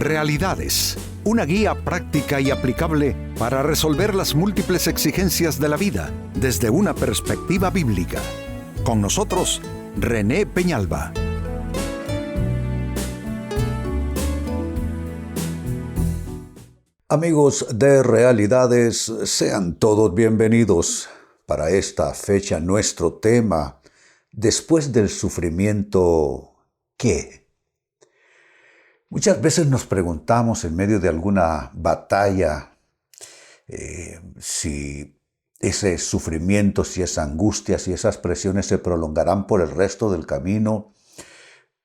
Realidades, una guía práctica y aplicable para resolver las múltiples exigencias de la vida desde una perspectiva bíblica. Con nosotros, René Peñalba. Amigos de Realidades, sean todos bienvenidos. Para esta fecha, nuestro tema, después del sufrimiento, ¿qué? Muchas veces nos preguntamos en medio de alguna batalla si ese sufrimiento, si esa angustia, si esas presiones se prolongarán por el resto del camino.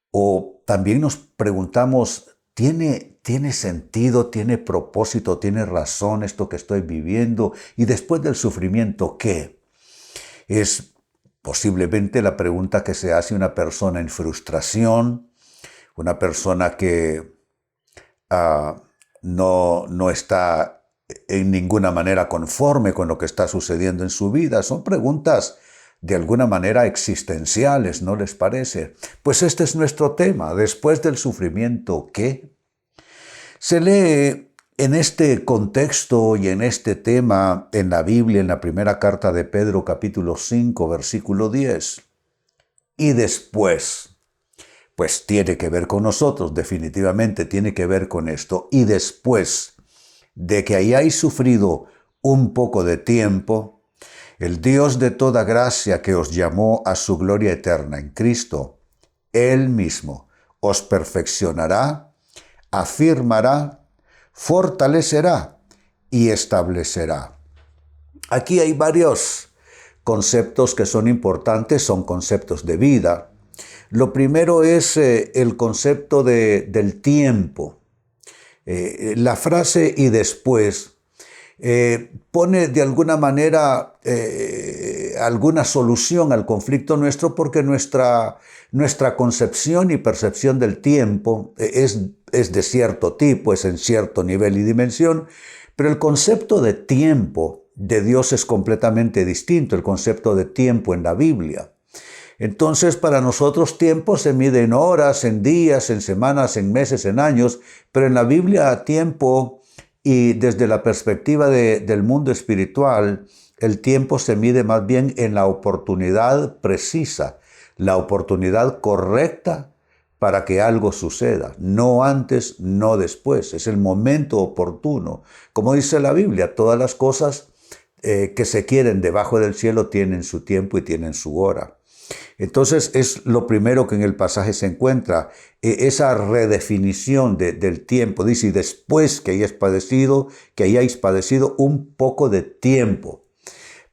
O también nos preguntamos, ¿tiene sentido, tiene propósito, tiene razón esto que estoy viviendo? Y después del sufrimiento, ¿qué? Es posiblemente la pregunta que se hace una persona en frustración, una persona que no está en ninguna manera conforme con lo que está sucediendo en su vida. Son preguntas de alguna manera existenciales, ¿no les parece? Pues este es nuestro tema. Después del sufrimiento, ¿qué? Se lee en este contexto y en este tema en la Biblia, en la primera carta de Pedro, capítulo 5, versículo 10. Y después, pues tiene que ver con nosotros, definitivamente tiene que ver con esto. Y después de que hayáis sufrido un poco de tiempo, el Dios de toda gracia que os llamó a su gloria eterna en Cristo, Él mismo os perfeccionará, afirmará, fortalecerá y establecerá. Aquí hay varios conceptos que son importantes, son conceptos de vida. Lo primero es el concepto del tiempo. La frase "y después" pone de alguna manera alguna solución al conflicto nuestro, porque nuestra concepción y percepción del tiempo es de cierto tipo, es en cierto nivel y dimensión, pero el concepto de tiempo de Dios es completamente distinto, el concepto de tiempo en la Biblia. Entonces, para nosotros tiempo se mide en horas, en días, en semanas, en meses, en años, pero en la Biblia tiempo, y desde la perspectiva del mundo espiritual, el tiempo se mide más bien en la oportunidad precisa, la oportunidad correcta para que algo suceda, no antes, no después, es el momento oportuno. Como dice la Biblia, todas las cosas que se quieren debajo del cielo tienen su tiempo y tienen su hora. Entonces es lo primero que en el pasaje se encuentra, esa redefinición del tiempo. Dice, y después que hayáis padecido un poco de tiempo.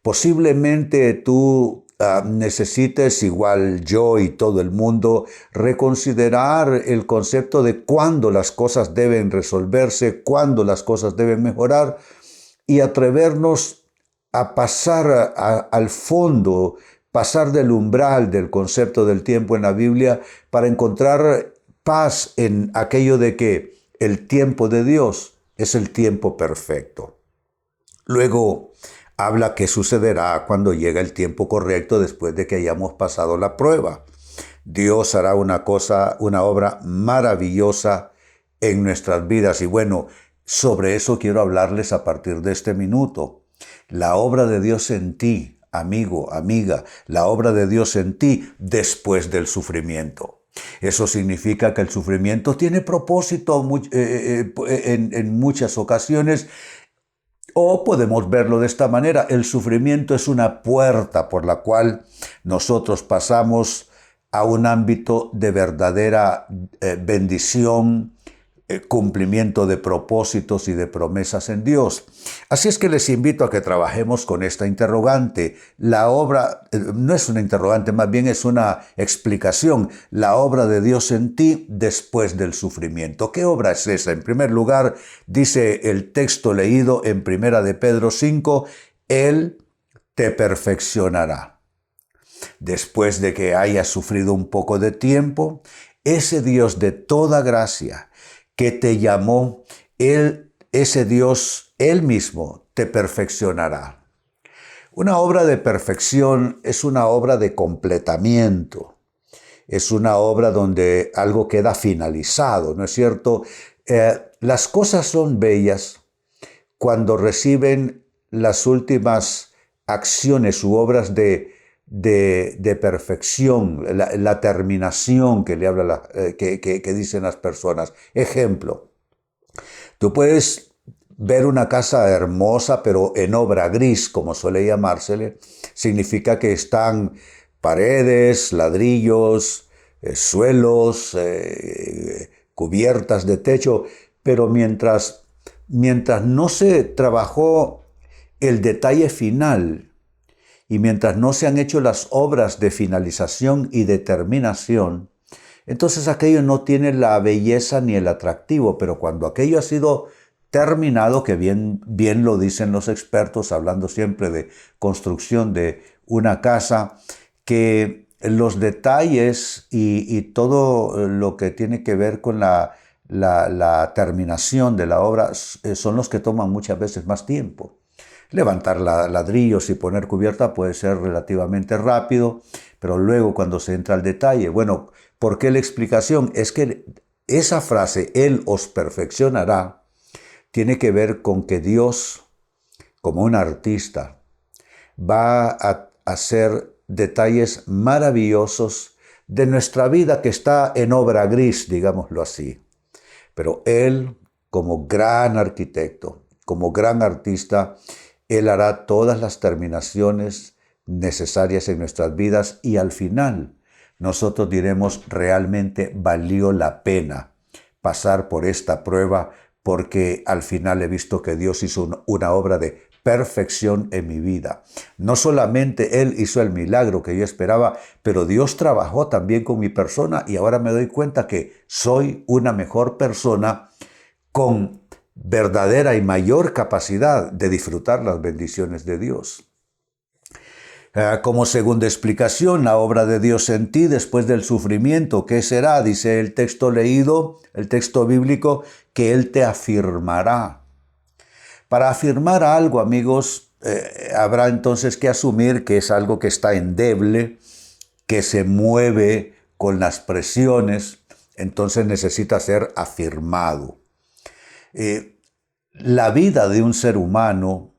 Posiblemente tú necesites, igual yo y todo el mundo, reconsiderar el concepto de cuándo las cosas deben resolverse, cuándo las cosas deben mejorar, y atrevernos a pasar al fondo, pasar del umbral del concepto del tiempo en la Biblia para encontrar paz en aquello de que el tiempo de Dios es el tiempo perfecto. Luego habla qué sucederá cuando llega el tiempo correcto después de que hayamos pasado la prueba. Dios hará una obra maravillosa en nuestras vidas. Y bueno, sobre eso quiero hablarles a partir de este minuto. La obra de Dios en ti, amigo, amiga, la obra de Dios en ti después del sufrimiento. Eso significa que el sufrimiento tiene propósito en muchas ocasiones, o podemos verlo de esta manera: el sufrimiento es una puerta por la cual nosotros pasamos a un ámbito de verdadera bendición, cumplimiento de propósitos y de promesas en Dios. Así es que les invito a que trabajemos con esta interrogante. La obra no es una interrogante, más bien es una explicación. La obra de Dios en ti después del sufrimiento. ¿Qué obra es esa? En primer lugar, dice el texto leído en 1 de Pedro 5, Él te perfeccionará. Después de que hayas sufrido un poco de tiempo, ese Dios de toda gracia que te llamó, ese Dios, Él mismo, te perfeccionará. Una obra de perfección es una obra de completamiento. Es una obra donde algo queda finalizado, ¿no es cierto? Las cosas son bellas cuando reciben las últimas acciones u obras de perfección, la terminación que le habla que dicen las personas. Ejemplo, tú puedes ver una casa hermosa, pero en obra gris, como suele llamársele, significa que están paredes, ladrillos, suelos, cubiertas de techo, pero mientras no se trabajó el detalle final y mientras no se han hecho las obras de finalización y de terminación, entonces aquello no tiene la belleza ni el atractivo, pero cuando aquello ha sido terminado, que bien lo dicen los expertos, hablando siempre de construcción de una casa, que los detalles y todo lo que tiene que ver con la terminación de la obra son los que toman muchas veces más tiempo. Levantar ladrillos y poner cubierta puede ser relativamente rápido, pero luego cuando se entra al detalle, bueno, ¿por qué la explicación? Es que esa frase, Él os perfeccionará, tiene que ver con que Dios, como un artista, va a hacer detalles maravillosos de nuestra vida que está en obra gris, digámoslo así. Pero Él, como gran arquitecto, como gran artista, Él hará todas las terminaciones necesarias en nuestras vidas y al final nosotros diremos realmente valió la pena pasar por esta prueba porque al final he visto que Dios hizo una obra de perfección en mi vida. No solamente Él hizo el milagro que yo esperaba, pero Dios trabajó también con mi persona y ahora me doy cuenta que soy una mejor persona con verdadera y mayor capacidad de disfrutar las bendiciones de Dios. Como segunda explicación, la obra de Dios en ti después del sufrimiento, ¿qué será? Dice el texto leído, el texto bíblico, que Él te afirmará. Para afirmar algo, amigos, habrá entonces que asumir que es algo que está endeble, que se mueve con las presiones, entonces necesita ser afirmado. La vida de un ser humano,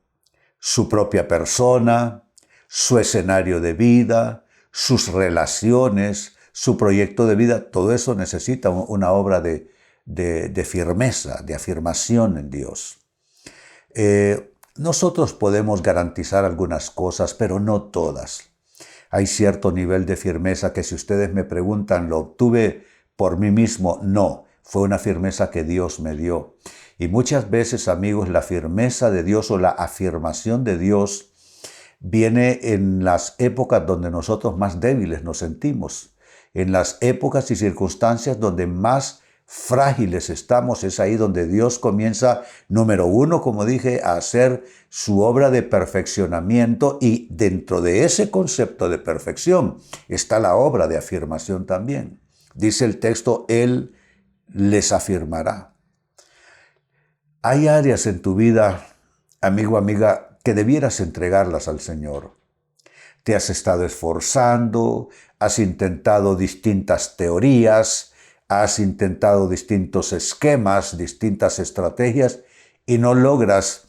su propia persona, su escenario de vida, sus relaciones, su proyecto de vida, todo eso necesita una obra de firmeza, de afirmación en Dios. Nosotros podemos garantizar algunas cosas, pero no todas. Hay cierto nivel de firmeza que si ustedes me preguntan, ¿lo obtuve por mí mismo? No, fue una firmeza que Dios me dio. Y muchas veces, amigos, la firmeza de Dios o la afirmación de Dios viene en las épocas donde nosotros más débiles nos sentimos, en las épocas y circunstancias donde más frágiles estamos. Es ahí donde Dios comienza, número uno, como dije, a hacer su obra de perfeccionamiento y dentro de ese concepto de perfección está la obra de afirmación también. Dice el texto, Él les afirmará. Hay áreas en tu vida, amigo, amiga, que debieras entregarlas al Señor. Te has estado esforzando, has intentado distintas teorías, has intentado distintos esquemas, distintas estrategias y no logras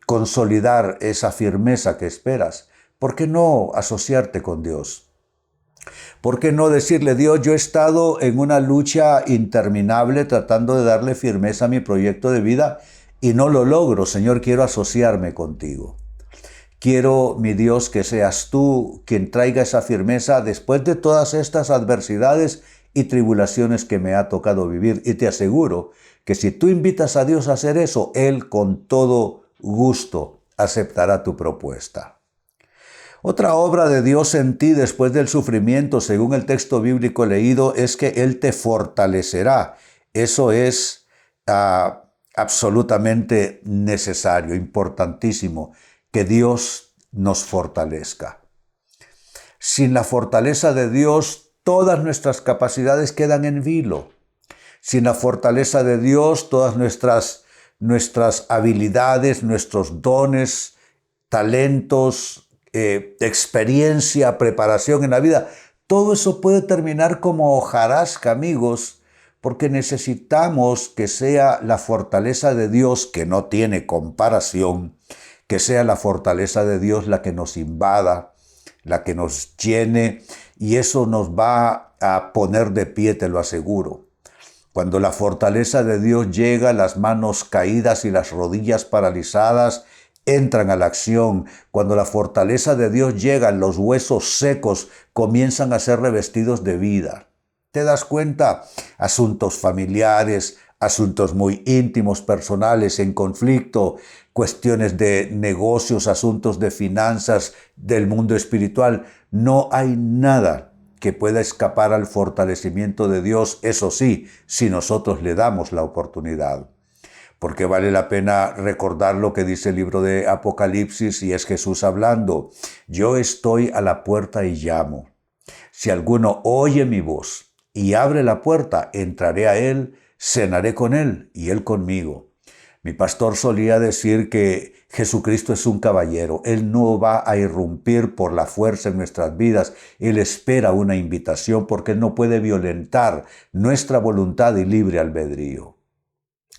consolidar esa firmeza que esperas. ¿Por qué no asociarte con Dios? ¿Por qué no decirle, Dios, yo he estado en una lucha interminable tratando de darle firmeza a mi proyecto de vida y no lo logro? Señor, quiero asociarme contigo. Quiero, mi Dios, que seas tú quien traiga esa firmeza después de todas estas adversidades y tribulaciones que me ha tocado vivir. Y te aseguro que si tú invitas a Dios a hacer eso, Él con todo gusto aceptará tu propuesta. Otra obra de Dios en ti después del sufrimiento, según el texto bíblico leído, es que Él te fortalecerá. Eso es absolutamente necesario, importantísimo, que Dios nos fortalezca. Sin la fortaleza de Dios, todas nuestras capacidades quedan en vilo. Sin la fortaleza de Dios, todas nuestras habilidades, nuestros dones, talentos, experiencia, preparación en la vida, todo eso puede terminar como hojarasca, amigos, porque necesitamos que sea la fortaleza de Dios, que no tiene comparación, que sea la fortaleza de Dios la que nos invada, la que nos llene, y eso nos va a poner de pie, te lo aseguro. Cuando la fortaleza de Dios llega, las manos caídas y las rodillas paralizadas entran a la acción. Cuando la fortaleza de Dios llega, los huesos secos comienzan a ser revestidos de vida. ¿Te das cuenta? Asuntos familiares, asuntos muy íntimos, personales, en conflicto, cuestiones de negocios, asuntos de finanzas, del mundo espiritual. No hay nada que pueda escapar al fortalecimiento de Dios, eso sí, si nosotros le damos la oportunidad. Porque vale la pena recordar lo que dice el libro de Apocalipsis, y es Jesús hablando: yo estoy a la puerta y llamo. Si alguno oye mi voz y abre la puerta, entraré a él, cenaré con él y él conmigo. Mi pastor solía decir que Jesucristo es un caballero. Él no va a irrumpir por la fuerza en nuestras vidas. Él espera una invitación porque Él no puede violentar nuestra voluntad y libre albedrío.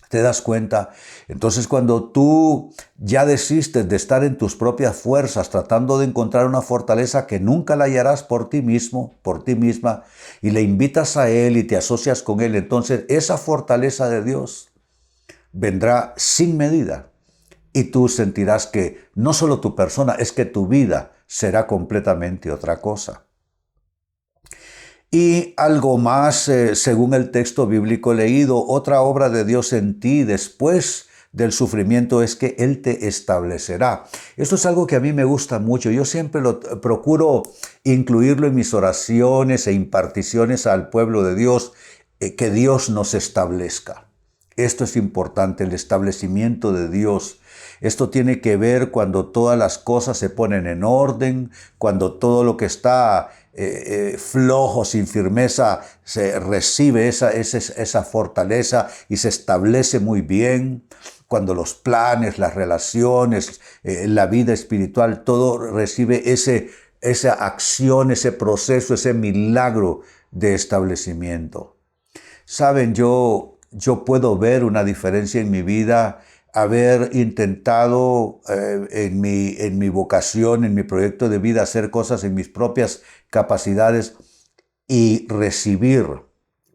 ¿Te das cuenta? Entonces, cuando tú ya desistes de estar en tus propias fuerzas, tratando de encontrar una fortaleza que nunca la hallarás por ti mismo, por ti misma, y le invitas a Él y te asocias con Él, entonces esa fortaleza de Dios vendrá sin medida, y tú sentirás que no solo tu persona, es que tu vida será completamente otra cosa. Y algo más, según el texto bíblico leído, otra obra de Dios en ti después del sufrimiento es que Él te establecerá. Esto es algo que a mí me gusta mucho. Yo siempre procuro incluirlo en mis oraciones e imparticiones al pueblo de Dios, que Dios nos establezca. Esto es importante, el establecimiento de Dios. Esto tiene que ver cuando todas las cosas se ponen en orden, cuando todo lo que está flojo, sin firmeza, se recibe esa fortaleza y se establece muy bien. Cuando los planes, las relaciones, la vida espiritual, todo recibe esa acción, ese proceso, ese milagro de establecimiento. Saben, yo puedo ver una diferencia en mi vida, haber intentado en mi vocación, en mi proyecto de vida, hacer cosas en mis propias capacidades y recibir,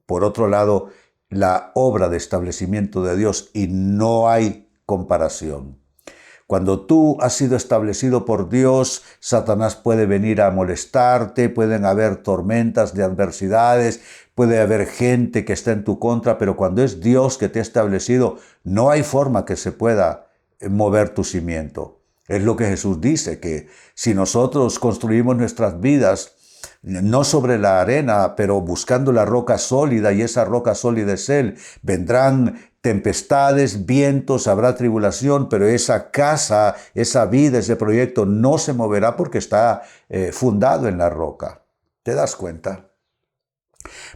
por otro lado, la obra de establecimiento de Dios, y no hay comparación. Cuando tú has sido establecido por Dios, Satanás puede venir a molestarte, pueden haber tormentas de adversidades, puede haber gente que está en tu contra, pero cuando es Dios que te ha establecido, no hay forma que se pueda mover tu cimiento. Es lo que Jesús dice, que si nosotros construimos nuestras vidas no sobre la arena, pero buscando la roca sólida, y esa roca sólida es Él, vendrán tempestades, vientos, habrá tribulación, pero esa casa, esa vida, ese proyecto no se moverá porque está fundado en la roca. ¿Te das cuenta?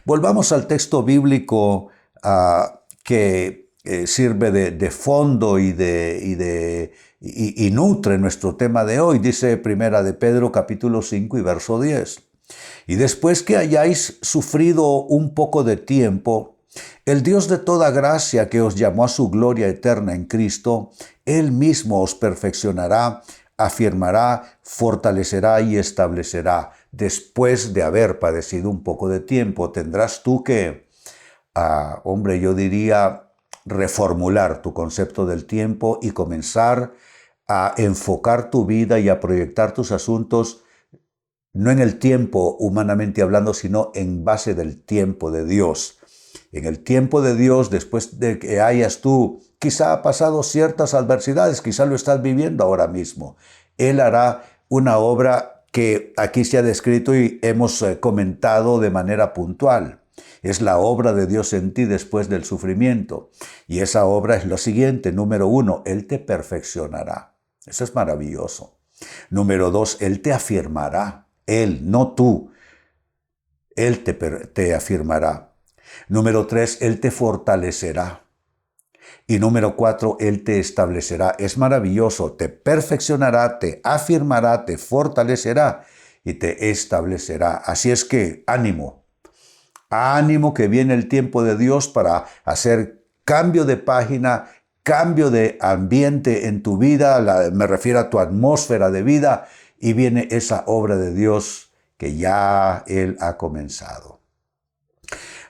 Volvamos al texto bíblico que sirve de fondo y nutre nuestro tema de hoy. Dice Primera de Pedro capítulo 5 y verso 10. Y después que hayáis sufrido un poco de tiempo, el Dios de toda gracia, que os llamó a su gloria eterna en Cristo, Él mismo os perfeccionará, afirmará, fortalecerá y establecerá. Después de haber padecido un poco de tiempo, tendrás tú que, yo diría, reformular tu concepto del tiempo y comenzar a enfocar tu vida y a proyectar tus asuntos no en el tiempo humanamente hablando, sino en base del tiempo de Dios. En el tiempo de Dios, después de que hayas tú quizá pasado ciertas adversidades, quizá lo estás viviendo ahora mismo, Él hará una obra que aquí se ha descrito y hemos comentado de manera puntual. Es la obra de Dios en ti después del sufrimiento. Y esa obra es lo siguiente. Número 1, Él te perfeccionará. Eso es maravilloso. Número 2, Él te afirmará. Él, no tú. Él te afirmará. Número 3, Él te fortalecerá. Y número 4, Él te establecerá. Es maravilloso. Te perfeccionará, te afirmará, te fortalecerá y te establecerá. Así es que ánimo. Ánimo que viene el tiempo de Dios para hacer cambio de página, cambio de ambiente en tu vida, me refiero a tu atmósfera de vida, y viene esa obra de Dios que ya Él ha comenzado.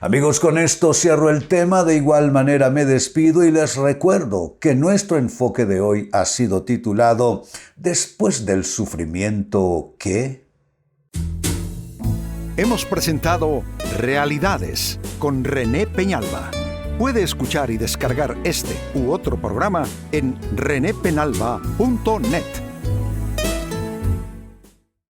Amigos, con esto cierro el tema, de igual manera me despido y les recuerdo que nuestro enfoque de hoy ha sido titulado ¿Después del sufrimiento qué? Hemos presentado Realidades con René Peñalba. Puede escuchar y descargar este u otro programa en renépenalba.net.